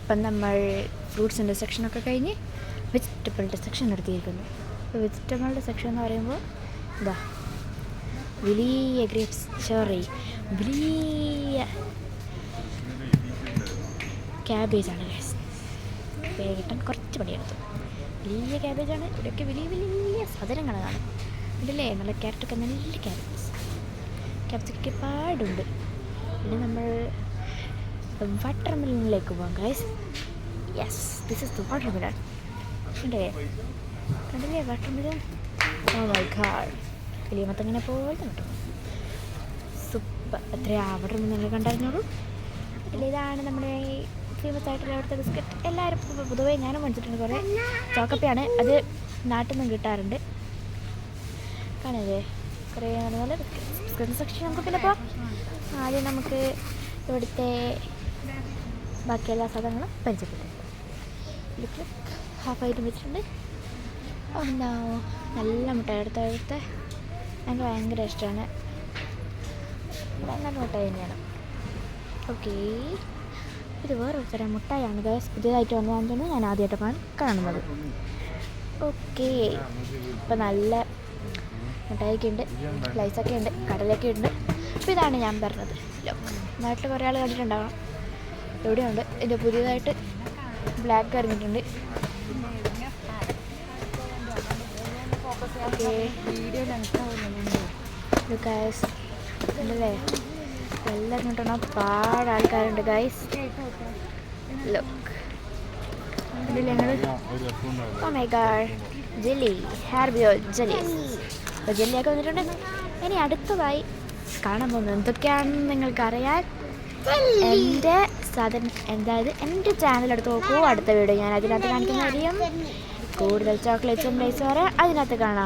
ഇപ്പം നമ്മൾ ഫ്രൂട്ട്സിൻ്റെ സെക്ഷനൊക്കെ കഴിഞ്ഞ് വെജിറ്റബിളിൻ്റെ സെക്ഷൻ നിർത്തിയിരിക്കുന്നു. അപ്പോൾ വെജിറ്റബിളിൻ്റെ സെക്ഷൻ എന്ന് പറയുമ്പോൾ ഇതാ വലിയ ഗ്രേപ്സ്, വലിയ ക്യാബേജാണ് ഗൈസ്. കിട്ടാൻ കുറച്ച് പണിയെടുത്തു. വലിയ ക്യാബേജാണ്. ഇവിടെയൊക്കെ വലിയ വലിയ സാധനങ്ങളാണ്. ഇതില്ലേ നല്ല ക്യാരറ്റൊക്കെ, നല്ല ക്യാരറ്റ്സൊക്കെ പാടുണ്ട്. പിന്നെ നമ്മൾ വാട്ടർ മെലണിലേക്ക് പോകാം guys. Yes, this is the watermelon. കണ്ടില്ലേ watermelon? Oh my god, വലിയ മത്തങ്ങനെ പോലത്തെ കേട്ടോ. സൂപ്പർ. എത്രയാ വാട്ടർ മെലൺ കണ്ടറിഞ്ഞോളൂ. പിന്നെ ഇതാണ് നമ്മുടെ ഫേമസ് ആയിട്ടുള്ള അവിടുത്തെ ബിസ്ക്കറ്റ്. എല്ലാവരും പൊതുവേ ഞാനും മേടിച്ചിട്ടുണ്ട് കുറേ. ചോക്കപ്പയാണ്, അത് നാട്ടിൽ നിന്നും കിട്ടാറുണ്ട്. കാണല്ലേ കുറേ നല്ല നല്ല ബിസ്ക്കറ്റ് സെക്ഷൻ. നമുക്ക് പിന്നെ ഇപ്പോൾ ആദ്യം നമുക്ക് ഇവിടുത്തെ ബാക്കി എല്ലാ സാധനങ്ങളും പരിചയപ്പെട്ടു. ഇതിൽ ഹാഫായിട്ട് വെച്ചിട്ടുണ്ട്. എന്താ നല്ല മുട്ടായി എടുത്ത എനിക്ക് ഭയങ്കര ഇഷ്ടമാണ്. നല്ല മുട്ടായി തന്നെയാണ്. ഓക്കേ, ഇത് വേറൊരു തരം മുട്ടായാണ് ഗൈസ്. പുതിയതായിട്ട് വന്നതാണെന്ന് തോന്നുന്നു. ഞാൻ ആദ്യമായിട്ടാണ് കാണുന്നത്. ഓക്കേ, ഇപ്പം നല്ല മുട്ടായിയൊക്കെ ഉണ്ട്, ലൈസൊക്കെ ഉണ്ട്, കടലൊക്കെ ഉണ്ട്. അപ്പോൾ ഇതാണ് ഞാൻ പറഞ്ഞത്. നാട്ടിൽ കുറേ ആൾ കണ്ടിട്ടുണ്ടാകണം. എവിടെയുണ്ട് ഇതിൻ്റെ പുതിയതായിട്ട് ബ്ലാക്ക് ഇറങ്ങിയിട്ടുണ്ട്. ഓക്കെ, ഗൈസ് ഉണ്ടല്ലേ, എല്ലാം കിട്ടണം. ഒരുപാട് ആൾക്കാരുണ്ട് ഗൈസ്. ലുക്ക് ഞങ്ങൾ oh my god, jelly, Haribo jellies. അപ്പോൾ ജെല്ലിയൊക്കെ വന്നിട്ടുണ്ട്. ഇനി അടുത്തതായി കാണാൻ പോകുന്നത് എന്തൊക്കെയാണെന്ന് നിങ്ങൾക്കറിയാൻ എൻ്റെ എന്തായത് എൻ്റെ ചാനൽ എടുത്ത് നോക്കൂ. അടുത്ത വീഡിയോ ഞാൻ അതിനകത്ത് കാണിക്കുന്നതായിരിക്കും. കൂടുതൽ ചോക്ലേറ്റ്സും ലൈസും വരെ അതിനകത്ത് കാണാം.